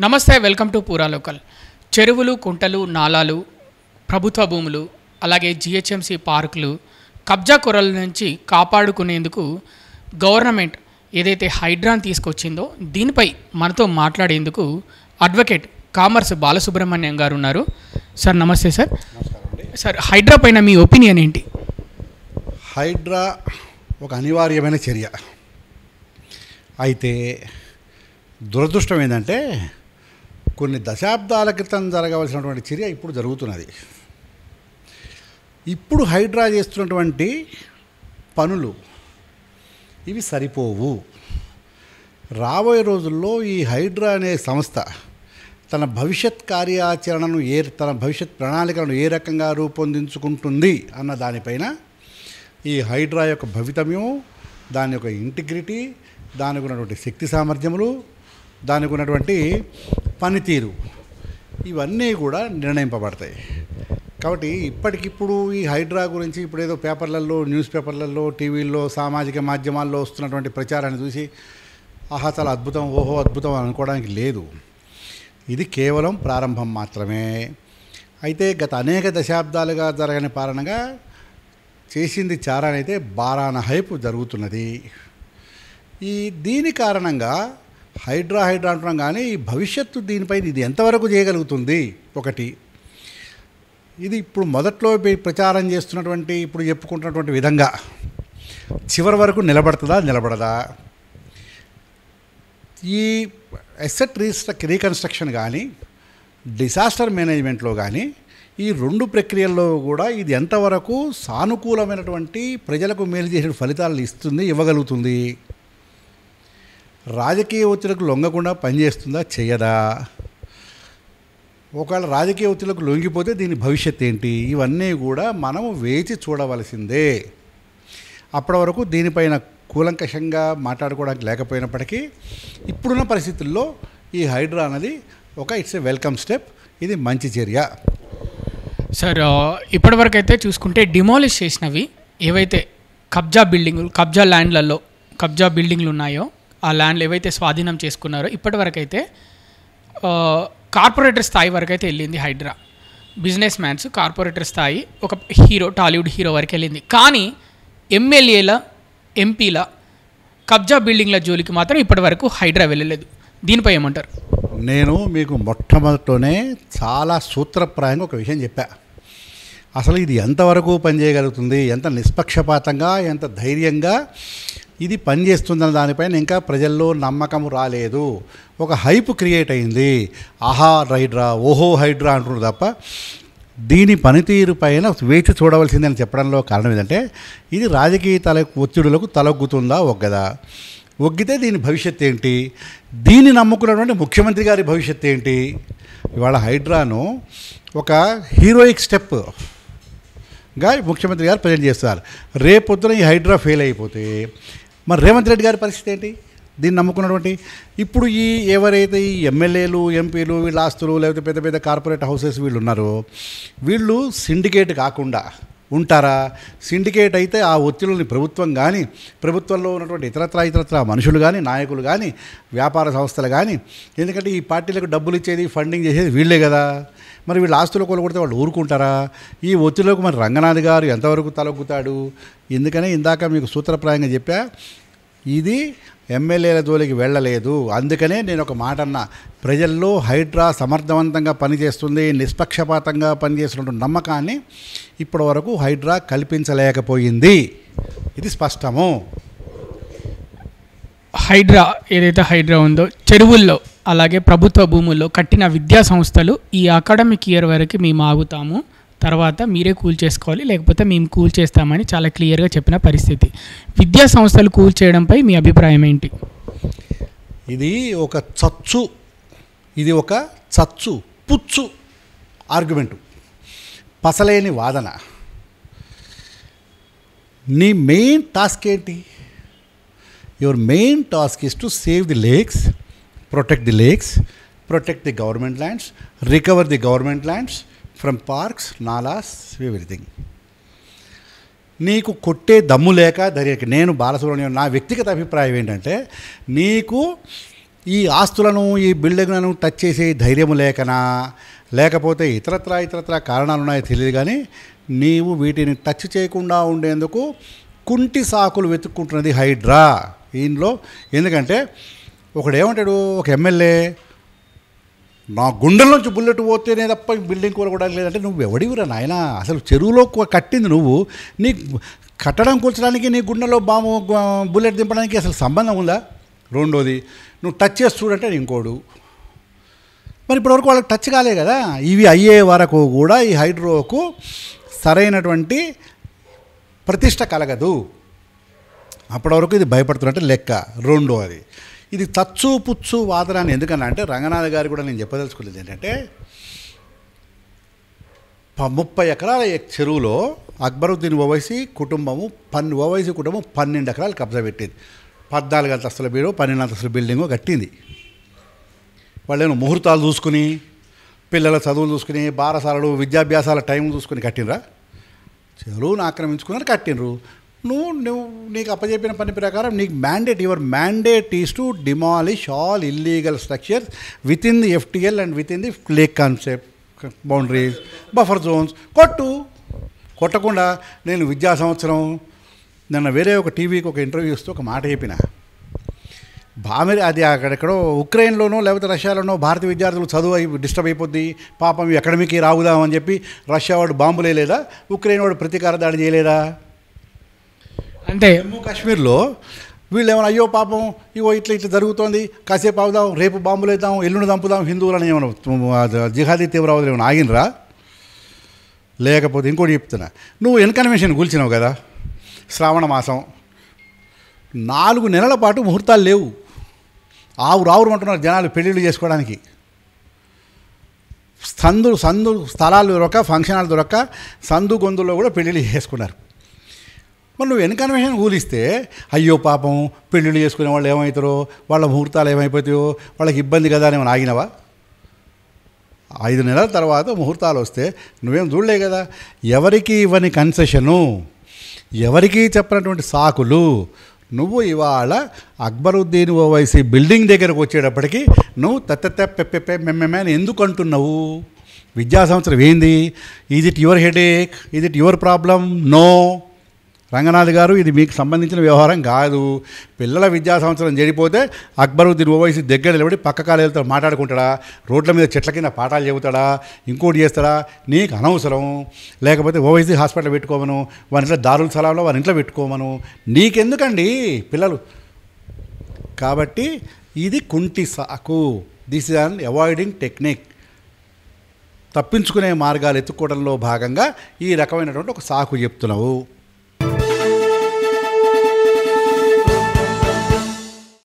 నమస్తే, welcome to పూరా local. చెరువులు, కుంటలు, నాలాలు, ప్రభుత్వ భూములు, అలాగే జిహెచ్ఎంసి పార్కులు కబ్జా కొరల నుంచి కాపాడుకునేందుకు గవర్నమెంట్ ఏదైతే హైడ్రాన్ తీసుకొచ్చిందో దీనిపై మనతో మాట్లాడేందుకు అడ్వకేట్ కామర్స్ బాలసుబ్రహ్మణ్యం గారు ఉన్నారు. సార్ నమస్తే. సార్ హైడ్రా పైన మీ ఒపీనియన్ ఏంటి? హైడ్రా ఒక అనివార్యమైన చర్య. అయితే దురదృష్టం ఏంటంటే కొన్ని దశాబ్దాల క్రితం జరగవలసినటువంటి చర్య ఇప్పుడు జరుగుతున్నది. ఇప్పుడు హైడ్రా చేస్తున్నటువంటి పనులు ఇవి సరిపోవు. రాబోయే రోజుల్లో ఈ హైడ్రా అనే సంస్థ తన భవిష్యత్ కార్యాచరణను తన భవిష్యత్ ప్రణాళికలను ఏ రకంగా రూపొందించుకుంటుంది అన్న దానిపైన ఈ హైడ్రా యొక్క భవితవ్యం, దాని యొక్క ఇంటిగ్రిటీ, దానికి ఉన్నటువంటి శక్తి సామర్థ్యములు, దానికి ఉన్నటువంటి పనితీరు ఇవన్నీ కూడా నిర్ణయింపబడతాయి. కాబట్టి ఇప్పటికిప్పుడు ఈ హైడ్రా గురించి ఇప్పుడు ఏదో పేపర్లలో, న్యూస్ పేపర్లలో, టీవీల్లో, సామాజిక మాధ్యమాల్లో వస్తున్నటువంటి ప్రచారాన్ని చూసి ఆహా చాలా అద్భుతం, ఓహో అద్భుతం అనుకోవడానికి లేదు. ఇది కేవలం ప్రారంభం మాత్రమే. అయితే గత అనేక దశాబ్దాలుగా జరగని కారణంగా చేసింది చారానైతే బారాన హైపు జరుగుతున్నది. దీని కారణంగా హైడ్రా అంటున్నాం, కానీ ఈ భవిష్యత్తు దీనిపై ఇది ఎంతవరకు చేయగలుగుతుంది? ఒకటి, ఇది ఇప్పుడు మొదట్లో ప్రచారం చేస్తున్నటువంటి, ఇప్పుడు చెప్పుకుంటున్నటువంటి విధంగా చివరి వరకు నిలబడదా? ఈ అసెట్ రీకన్స్ట్రక్షన్ కానీ, డిసాస్టర్ మేనేజ్మెంట్లో కానీ, ఈ రెండు ప్రక్రియల్లో కూడా ఇది ఎంతవరకు సానుకూలమైనటువంటి ప్రజలకు మేలు చేసే ఫలితాలు ఇవ్వగలుగుతుంది? రాజకీయ ఒత్తిడికి లొంగకుండా పనిచేస్తుందా, చేయదా? ఒకవేళ రాజకీయ ఒత్తిడికి లొంగిపోతే దీని భవిష్యత్ ఏంటి? ఇవన్నీ కూడా మనము వేచి చూడవలసిందే. అప్పటి వరకు దీనిపైన కూలంకషంగా మాట్లాడుకోవడానికి లేకపోయినప్పటికీ ఇప్పుడున్న పరిస్థితుల్లో ఈ హైడ్రా అనేది ఇట్స్ ఏ వెల్కమ్ స్టెప్. ఇది మంచి చర్య. సార్ ఇప్పటివరకు అయితే చూసుకుంటే డిమాలిష్ చేసినవి ఏవైతే కబ్జా ల్యాండ్లలో కబ్జా బిల్డింగ్లు ఉన్నాయో ఆ ల్యాండ్లు ఏవైతే స్వాధీనం చేసుకున్నారో ఇప్పటివరకు అయితే కార్పొరేటర్ స్థాయి వరకు అయితే వెళ్ళింది హైడ్రా. బిజినెస్ మ్యాన్స్ కార్పొరేటర్ స్థాయి ఒక టాలీవుడ్ హీరో వరకు వెళ్ళింది. కానీ ఎమ్మెల్యేల, ఎంపీల కబ్జా బిల్డింగ్ల జోలికి మాత్రం ఇప్పటివరకు హైడ్రా వెళ్ళలేదు. దీనిపై ఏమంటారు? నేను మీకు మొట్టమొదటిలోనే చాలా సూత్రప్రాయంగా ఒక విషయం చెప్పా. అసలు ఇది ఎంతవరకు పనిచేయగలుగుతుంది, ఎంత నిష్పక్షపాతంగా, ఎంత ధైర్యంగా ఇది పనిచేస్తుందన్న దానిపైన ఇంకా ప్రజల్లో నమ్మకం రాలేదు. ఒక హైప్ క్రియేట్ అయింది. ఆహా హైడ్రా, ఓహో హైడ్రా అంటున్నారు తప్ప దీని పనితీరు పైన వేచి చూడవలసిందని చెప్పడంలో కారణం ఏంటంటే ఇది రాజకీయ ఒత్తిడులకు తలొగ్గుతుందా, ఒగ్గితే దీని భవిష్యత్ ఏంటి? దీన్ని నమ్ముకున్నటువంటి ముఖ్యమంత్రి గారి భవిష్యత్ ఏంటి? ఇవాళ హైడ్రాను ఒక హీరోయిక్ స్టెప్గా ముఖ్యమంత్రి గారు ప్రజెంట్ చేస్తారు. రేపొద్దున ఈ హైడ్రా ఫెయిల్ అయిపోతే మరి రేవంత్ రెడ్డి గారి పరిస్థితి ఏంటి? దీన్ని నమ్ముకున్నటువంటి ఇప్పుడు ఎవరైతే ఈ ఎమ్మెల్యేలు, ఎంపీలు, వీళ్ళ ఆస్తులు లేకపోతే పెద్ద పెద్ద కార్పొరేట్ హౌసెస్ వీళ్ళు ఉన్నారో వీళ్ళు సిండికేట్ కాకుండా ఉంటారా? సిండికేట్ అయితే ఆ ఒత్తిడిని ప్రభుత్వం కానీ, ప్రభుత్వంలో ఉన్నటువంటి ఇతరత్ర మనుషులు కానీ, నాయకులు కానీ, వ్యాపార సంస్థలు కానీ, ఎందుకంటే ఈ పార్టీలకు డబ్బులు ఇచ్చేది, ఫండింగ్ చేసేది వీళ్ళే కదా. మరి వీళ్ళ ఆస్తులు కొలగొడితే వాళ్ళు ఊరుకుంటారా? ఈ ఒత్తిడిలోకి మరి రంగనాథ్ గారు ఎంతవరకు తలొగ్గుతాడు? ఎందుకని ఇందాక మీకు సూత్రప్రాయంగా చెప్పా, ఇది ఎమ్మెల్యేల జోలికి వెళ్ళలేదు. అందుకనే నేను ఒక మాట అన్నా, ప్రజల్లో హైడ్రా సమర్థవంతంగా పనిచేస్తుంది, నిష్పక్షపాతంగా పనిచేస్తున్న నమ్మకాన్ని ఇప్పటి వరకు హైడ్రా కల్పించలేకపోయింది. ఇది స్పష్టము. హైడ్రా ఏదైతే హైడ్రా ఉందో చెరువుల్లో అలాగే ప్రభుత్వ భూముల్లో కట్టిన విద్యా సంస్థలు ఈ అకాడమిక్ ఇయర్ వరకు మేము ఆగుతాము, తర్వాత మీరే కూల్ చేసుకోవాలి, లేకపోతే మేము కూల్ చేస్తామని చాలా క్లియర్గా చెప్పిన పరిస్థితి. విద్యా సంస్థలు కూల్ చేయడంపై మీ అభిప్రాయం ఏంటి? ఇది ఒక పుచ్చు ఆర్గ్యుమెంటు, పసలేని వాదన. నీ మెయిన్ టాస్క్ ఏంటి? Your main task is to save the lakes, protect the lakes, protect the government lands, recover the government lands from parks, nalas, everything. నీకు కొట్టే దమ్ము లేక ధైర్యం, నేను బాలసుబ్రహ్మణ్యం నా వ్యక్తిగత అభిప్రాయం ఏంటంటే నీకు ఈ ఆస్తులను ఈ బిల్డింగ్లను టచ్ చేసే ధైర్యం లేకనా, లేకపోతే ఇతరత్రా కారణాలు ఉన్నాయో తెలియదు, కానీ నీవు వీటిని టచ్ చేయకుండా ఉండేందుకు కుంటి సాకులు వెతుక్కుంటున్నది హైడ్రా దీనిలో. ఎందుకంటే ఒకడేమంటాడు, ఒక ఎమ్మెల్యే, నా గుండెల్లోంచి బుల్లెట్ పోతేనే తప్ప బిల్డింగ్ కూలగొట్టడానికి లేదంటే నువ్వు ఎవడివిరా నాయన? అసలు చెరువులో కట్టింది నువ్వు, నీ కట్టడం కూల్చడానికి నీ గుండెలో బుల్లెట్ దింపడానికి అసలు సంబంధం ఉందా? రెండోది, నువ్వు టచ్ చేసి చూడంటే ఇంకోడు. మరి ఇప్పటివరకు వాళ్ళకి టచ్ కాలే కదా. ఇవి అయ్యే వరకు కూడా ఈ హైడ్రోకు సరైనటువంటి ప్రతిష్ట కలగదు. అప్పటి వరకు ఇది భయపడుతున్నట్టు లెక్క. రెండోది, ఇది తచ్చు పుచ్చు వాదనాన్ని ఎందుకన్నా అంటే, రంగనాథ్ గారు కూడా నేను చెప్పదలుచుకోలేదు ఏంటంటే, 30 ఎకరాల చెరువులో అక్బరుద్దీన్ ఓవైసీ కుటుంబము 12 ఎకరాలు కబ్జా పెట్టింది. 14 అంతస్తుల బీడో 12 అంతస్తుల బిల్డింగు కట్టింది. వాళ్ళేమో ముహూర్తాలు చూసుకుని, పిల్లల చదువులు చూసుకుని, బారసాలలు విద్యాభ్యాసాల టైం చూసుకుని కట్టినరా? చెరువును ఆక్రమించుకున్నారు, కట్టినరు. నువ్వు నీకు అప్పచెప్పిన పని ప్రకారం నీకు your mandate is to demolish all illegal structures with in the FTL and with in the lake concept boundaries, buffer zones. కొట్టకుండా నేను విద్యా సంవత్సరం నిన్న వేరే ఒక టీవీకి ఒక ఇంటర్వ్యూ ఇస్తూ ఒక మాట చెప్పిన, అది అక్కడెక్కడో ఉక్రెయిన్లోనో లేకపోతే రష్యాలోనో భారతీయ విద్యార్థులు చదువు డిస్టర్బ్ అయిపోద్ది, పాపం ఎక్కడమికి రావుదామని చెప్పి రష్యా వాడు బాంబులు వేయలేదా? ఉక్రెయిన్ వాడు ప్రతీకార దాడి చేయలేదా? అంటే జమ్మూ కాశ్మీర్లో వీళ్ళు ఏమైనా అయ్యో పాపం ఇగో ఇట్లా జరుగుతోంది, కాసేపు అవుదాం, రేపు బాంబులు వేద్దాం, ఎల్లుండి చంపుదాం హిందువులని ఏమైనా జిహాదీ తీవ్రవాదులు ఏమైనా ఆగినరా? లేకపోతే ఇంకోటి చెప్తున్నా, నువ్వు ఎన్కన్వెన్షన్ కూల్చినావు కదా, శ్రావణ మాసం 4 నెలల పాటు ముహూర్తాలు లేవు. ఆవురు అంటున్నారు జనాలు పెళ్ళిళ్ళు చేసుకోవడానికి. స్థలాలు దొరక్క, ఫంక్షన్ హాల్ దొరక్క, సందు గొంతుల్లో కూడా పెళ్ళిళ్ళు చేసుకున్నారు. మరి నువ్వు ఎన్కన్వెన్షన్ కూలిస్తే అయ్యో పాపం పెళ్ళిళ్ళు చేసుకునే వాళ్ళు ఏమవుతారో, వాళ్ళ ముహూర్తాలు ఏమైపోతాయో, వాళ్ళకి ఇబ్బంది కదా అని ఏమైనా ఆగినవా? 5 నెలల తర్వాత ముహూర్తాలు వస్తే నువ్వేం చూడలే కదా. ఎవరికి ఇవ్వని కన్సెషను, ఎవరికి చెప్పినటువంటి సాకులు నువ్వు ఇవాళ అక్బరుద్దీన్ ఓవైసీ బిల్డింగ్ దగ్గరకు వచ్చేటప్పటికి నువ్వు పెప్పె మెమ్మె అని ఎందుకు అంటున్నావు? విద్యా సంవత్సరం ఏంది? Is it your headache? Is it your problem? No Ranganath గారు, ఇది మీకు సంబంధించిన వ్యవహారం కాదు. పిల్లల విద్యా సంవత్సరం జరిగిపోతే అక్బరుద్దీన్ ఓవైసీ దగ్గర నిలబడి పక్క కాలేజీలతో మాట్లాడుకుంటాడా? రోడ్ల మీద చెట్ల కింద పాఠాలు చెబుతాడా? ఇంకోటి చేస్తాడా? నీకు అనవసరం. లేకపోతే ఓవైసీ హాస్పిటల్ పెట్టుకోమను, వారి ఇంట్లో దారుల్ సలాంలో వారి ఇంట్లో పెట్టుకోమను. నీకెందుకండి పిల్లలు? కాబట్టి ఇది కుంటి సాకు. This is an avoiding technique. తప్పించుకునే మార్గాలు ఎత్తుకోవడంలో భాగంగా ఈ రకమైనటువంటి ఒక సాకు చెప్తున్నావు.